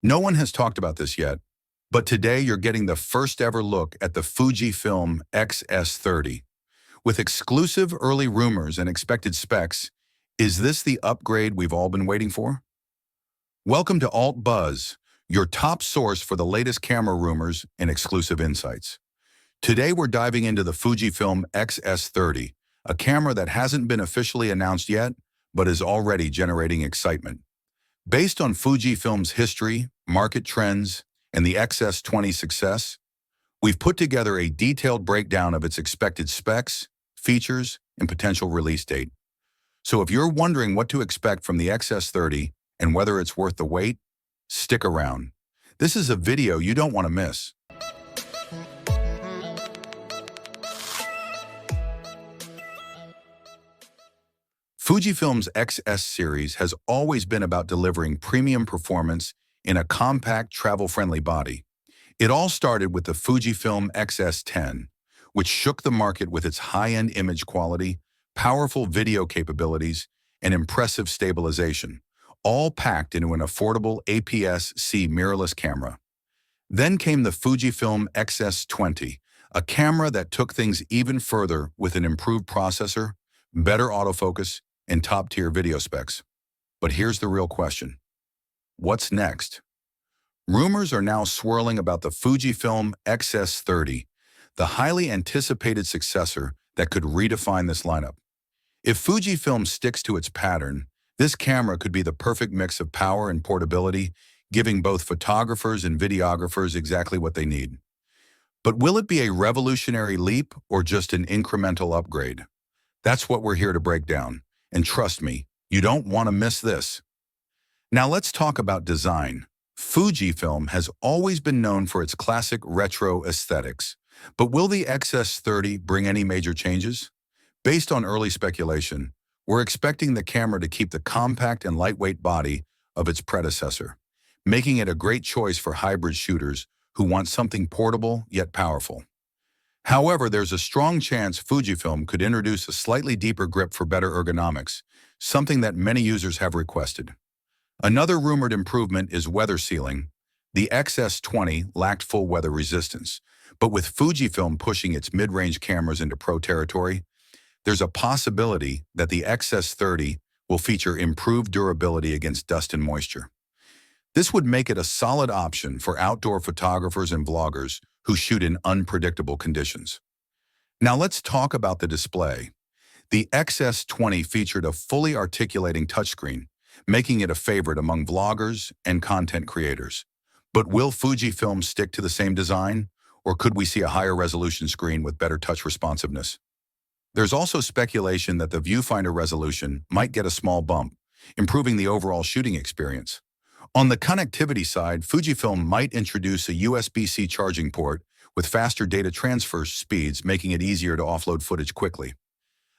No one has talked about this yet, but today you're getting the first ever look at the Fujifilm X-S30. With exclusive early rumors and expected specs, is this the upgrade we've all been waiting for? Welcome to Alt Buzz, your top source for the latest camera rumors and exclusive insights. Today we're diving into the Fujifilm X-S30, a camera that hasn't been officially announced yet, but is already generating excitement. Based on Fujifilm's history, market trends, and the X-S20 success, we've put together a detailed breakdown of its expected specs, features, and potential release date. So if you're wondering what to expect from the X-S30 and whether it's worth the wait, stick around. This is a video you don't want to miss. Fujifilm's XS series has always been about delivering premium performance in a compact, travel-friendly body. It all started with the Fujifilm X-S10, which shook the market with its high-end image quality, powerful video capabilities, and impressive stabilization, all packed into an affordable APS-C mirrorless camera. Then came the Fujifilm X-S20, a camera that took things even further with an improved processor, better autofocus, and top-tier video specs. But here's the real question. What's next? Rumors are now swirling about the Fujifilm X-S30, the highly anticipated successor that could redefine this lineup. If Fujifilm sticks to its pattern, this camera could be the perfect mix of power and portability, giving both photographers and videographers exactly what they need. But will it be a revolutionary leap or just an incremental upgrade? That's what we're here to break down. And trust me, you don't want to miss this. Now let's talk about design. Fujifilm has always been known for its classic retro aesthetics, but will the X-S30 bring any major changes? Based on early speculation, we're expecting the camera to keep the compact and lightweight body of its predecessor, making it a great choice for hybrid shooters who want something portable yet powerful. However, there's a strong chance Fujifilm could introduce a slightly deeper grip for better ergonomics, something that many users have requested. Another rumored improvement is weather sealing. The X-S20 lacked full weather resistance, but with Fujifilm pushing its mid-range cameras into pro territory, there's a possibility that the X-S30 will feature improved durability against dust and moisture. This would make it a solid option for outdoor photographers and vloggers who shoot in unpredictable conditions. Now let's talk about the display. The X-S20 featured a fully articulating touchscreen, making it a favorite among vloggers and content creators. But will Fujifilm stick to the same design, or could we see a higher resolution screen with better touch responsiveness? There's also speculation that the viewfinder resolution might get a small bump, improving the overall shooting experience. On the connectivity side, Fujifilm might introduce a USB-C charging port with faster data transfer speeds, making it easier to offload footage quickly.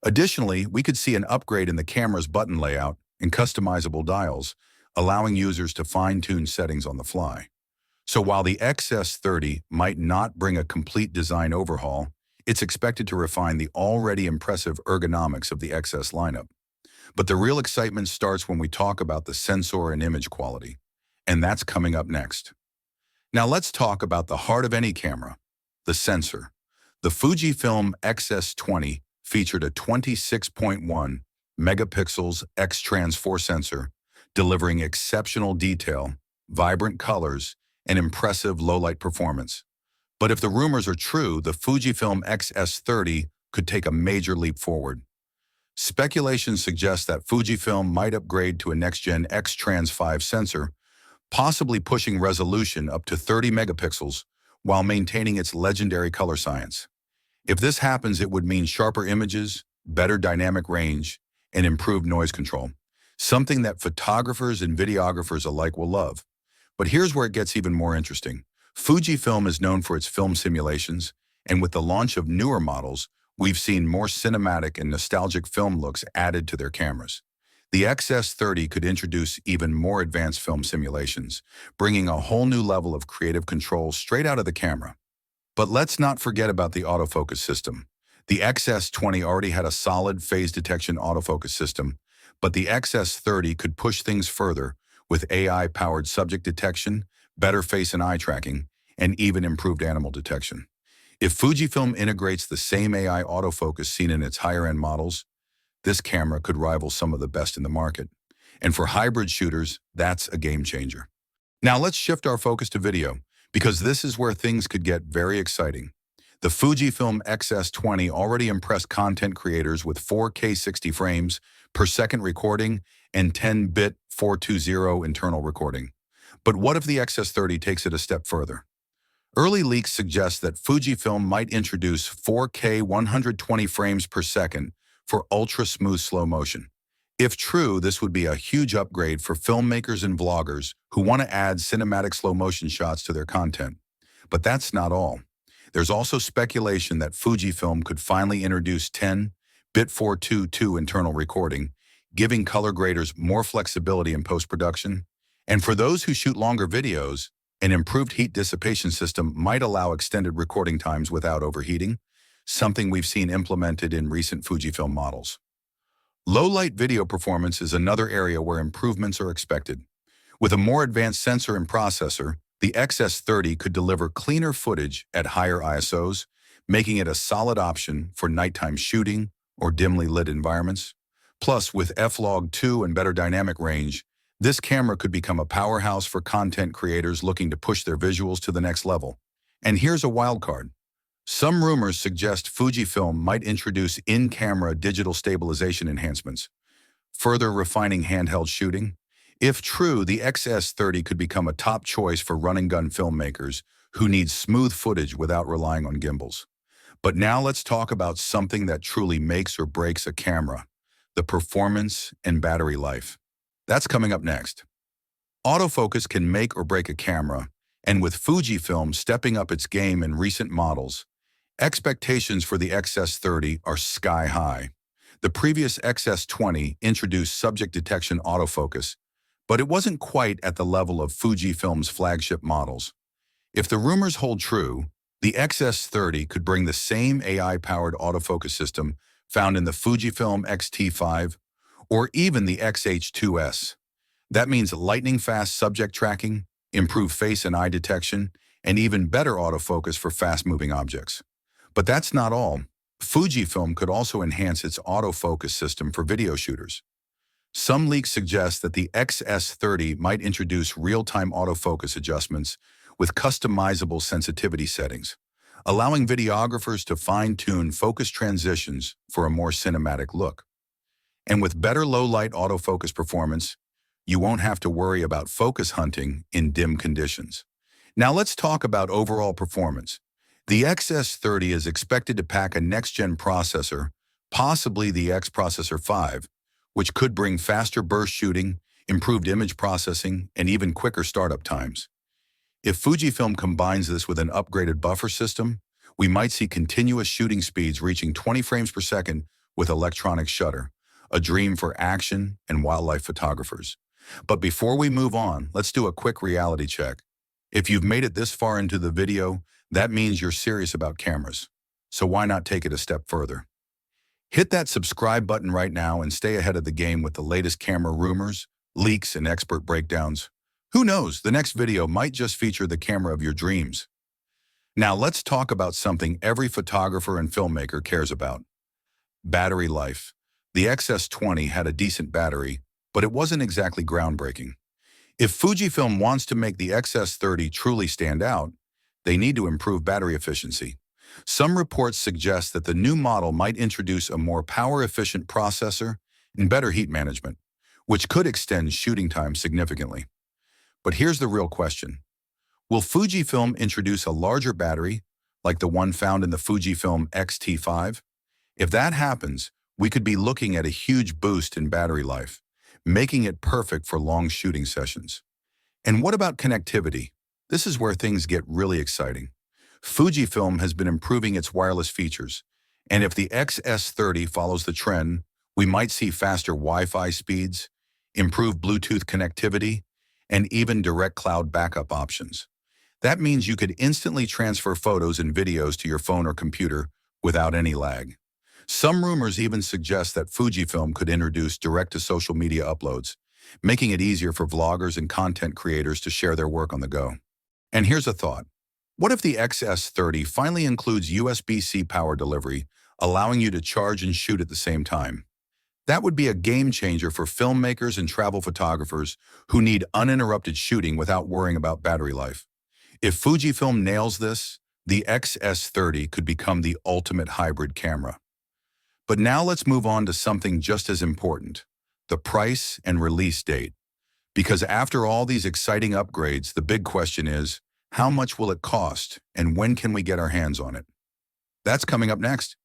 Additionally, we could see an upgrade in the camera's button layout and customizable dials, allowing users to fine-tune settings on the fly. So while the X-S30 might not bring a complete design overhaul, it's expected to refine the already impressive ergonomics of the XS lineup. But the real excitement starts when we talk about the sensor and image quality, and that's coming up next. Now let's talk about the heart of any camera, the sensor. The Fujifilm X-S20 featured a 26.1 megapixels X-Trans 4 sensor, delivering exceptional detail, vibrant colors, and impressive low-light performance. But if the rumors are true, the Fujifilm X-S30 could take a major leap forward. Speculation suggests that Fujifilm might upgrade to a next-gen X-Trans 5 sensor, possibly pushing resolution up to 30 megapixels while maintaining its legendary color science. If this happens, it would mean sharper images, better dynamic range, and improved noise control, something that photographers and videographers alike will love. But here's where it gets even more interesting. Fujifilm is known for its film simulations, and with the launch of newer models, we've seen more cinematic and nostalgic film looks added to their cameras. The X-S30 could introduce even more advanced film simulations, bringing a whole new level of creative control straight out of the camera. But let's not forget about the autofocus system. The X-S20 already had a solid phase detection autofocus system, but the X-S30 could push things further with AI-powered subject detection, better face and eye tracking, and even improved animal detection. If Fujifilm integrates the same AI autofocus seen in its higher-end models, this camera could rival some of the best in the market. And for hybrid shooters, that's a game changer. Now let's shift our focus to video, because this is where things could get very exciting. The Fujifilm X-S30 already impressed content creators with 4K 60 frames per second recording and 10-bit 420 internal recording. But what if the X-S30 takes it a step further? Early leaks suggest that Fujifilm might introduce 4K 120 frames per second for ultra-smooth slow motion. If true, this would be a huge upgrade for filmmakers and vloggers who want to add cinematic slow motion shots to their content. But that's not all. There's also speculation that Fujifilm could finally introduce 10-bit 422 internal recording, giving color graders more flexibility in post-production. And for those who shoot longer videos, an improved heat dissipation system might allow extended recording times without overheating, something we've seen implemented in recent Fujifilm models. Low-light video performance is another area where improvements are expected. With a more advanced sensor and processor, the X-S30 could deliver cleaner footage at higher ISOs, making it a solid option for nighttime shooting or dimly lit environments. Plus, with F-Log2 and better dynamic range, this camera could become a powerhouse for content creators looking to push their visuals to the next level. And here's a wild card. Some rumors suggest Fujifilm might introduce in-camera digital stabilization enhancements, further refining handheld shooting. If true, the X-S30 could become a top choice for run-and-gun filmmakers who need smooth footage without relying on gimbals. But now let's talk about something that truly makes or breaks a camera: the performance and battery life. That's coming up next. Autofocus can make or break a camera, and with Fujifilm stepping up its game in recent models, expectations for the X-S30 are sky high. The previous X-S20 introduced subject detection autofocus, but it wasn't quite at the level of Fujifilm's flagship models. If the rumors hold true, the X-S30 could bring the same AI-powered autofocus system found in the Fujifilm X-T5 or even the X-H2S. That means lightning-fast subject tracking, improved face and eye detection, and even better autofocus for fast-moving objects. But that's not all. Fujifilm could also enhance its autofocus system for video shooters. Some leaks suggest that the X-S30 might introduce real-time autofocus adjustments with customizable sensitivity settings, allowing videographers to fine-tune focus transitions for a more cinematic look. And with better low-light autofocus performance, you won't have to worry about focus hunting in dim conditions. Now let's talk about overall performance. The X-S30 is expected to pack a next-gen processor, possibly the X Processor 5, which could bring faster burst shooting, improved image processing, and even quicker startup times. If Fujifilm combines this with an upgraded buffer system, we might see continuous shooting speeds reaching 20 frames per second with electronic shutter, a dream for action and wildlife photographers. But before we move on, let's do a quick reality check. If you've made it this far into the video, that means you're serious about cameras. So why not take it a step further? Hit that subscribe button right now and stay ahead of the game with the latest camera rumors, leaks, and expert breakdowns. Who knows, the next video might just feature the camera of your dreams. Now let's talk about something every photographer and filmmaker cares about: battery life. The X-S20 had a decent battery, but it wasn't exactly groundbreaking. If Fujifilm wants to make the X-S30 truly stand out, they need to improve battery efficiency. Some reports suggest that the new model might introduce a more power-efficient processor and better heat management, which could extend shooting time significantly. But here's the real question. Will Fujifilm introduce a larger battery, like the one found in the Fujifilm X-T5? If that happens, we could be looking at a huge boost in battery life, making it perfect for long shooting sessions. And what about connectivity? This is where things get really exciting. Fujifilm has been improving its wireless features, and if the X-S30 follows the trend, we might see faster Wi-Fi speeds, improved Bluetooth connectivity, and even direct cloud backup options. That means you could instantly transfer photos and videos to your phone or computer without any lag. Some rumors even suggest that Fujifilm could introduce direct-to-social media uploads, making it easier for vloggers and content creators to share their work on the go. And here's a thought. What if the XS30 finally includes USB-C power delivery, allowing you to charge and shoot at the same time? That would be a game changer for filmmakers and travel photographers who need uninterrupted shooting without worrying about battery life. If Fujifilm nails this, the XS30 could become the ultimate hybrid camera. But now let's move on to something just as important, the price and release date. Because after all these exciting upgrades, the big question is, how much will it cost and when can we get our hands on it? That's coming up next.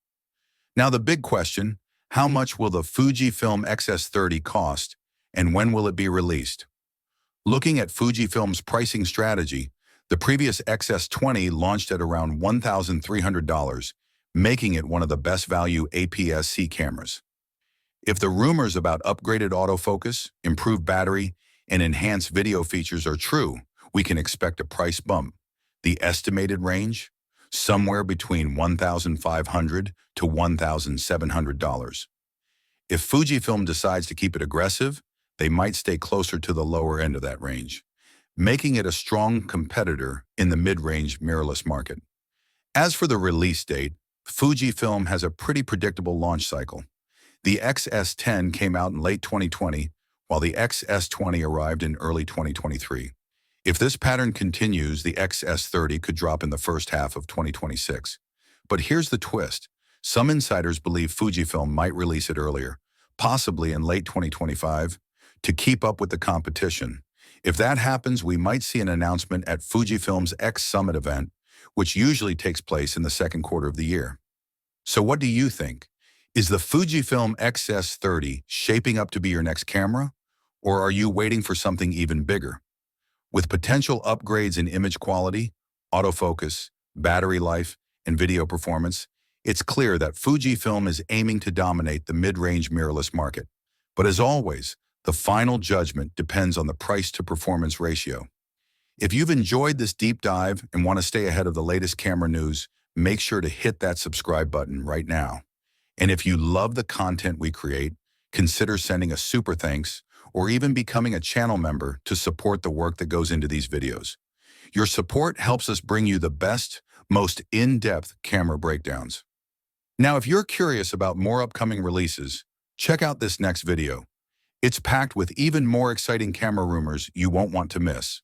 Now the big question, how much will the Fujifilm X-S30 cost and when will it be released? Looking at Fujifilm's pricing strategy, the previous X-S20 launched at around $1,300, making it one of the best value APS-C cameras. If the rumors about upgraded autofocus, improved battery, and enhanced video features are true, we can expect a price bump. The estimated range? Somewhere between $1,500 to $1,700. If Fujifilm decides to keep it aggressive, they might stay closer to the lower end of that range, making it a strong competitor in the mid-range mirrorless market. As for the release date, Fujifilm has a pretty predictable launch cycle. The X-S10 came out in late 2020, while the X-S20 arrived in early 2023. If this pattern continues, the X-S30 could drop in the first half of 2026. But here's the twist. Some insiders believe Fujifilm might release it earlier, possibly in late 2025, to keep up with the competition. If that happens, we might see an announcement at Fujifilm's X Summit event, which usually takes place in the second quarter of the year. So what do you think? Is the Fujifilm X-S30 shaping up to be your next camera? Or are you waiting for something even bigger? With potential upgrades in image quality, autofocus, battery life, and video performance, it's clear that Fujifilm is aiming to dominate the mid-range mirrorless market. But as always, the final judgment depends on the price-to-performance ratio. If you've enjoyed this deep dive and want to stay ahead of the latest camera news, make sure to hit that subscribe button right now. And if you love the content we create, consider sending a super thanks or even becoming a channel member to support the work that goes into these videos. Your support helps us bring you the best, most in-depth camera breakdowns. Now, if you're curious about more upcoming releases, check out this next video. It's packed with even more exciting camera rumors you won't want to miss.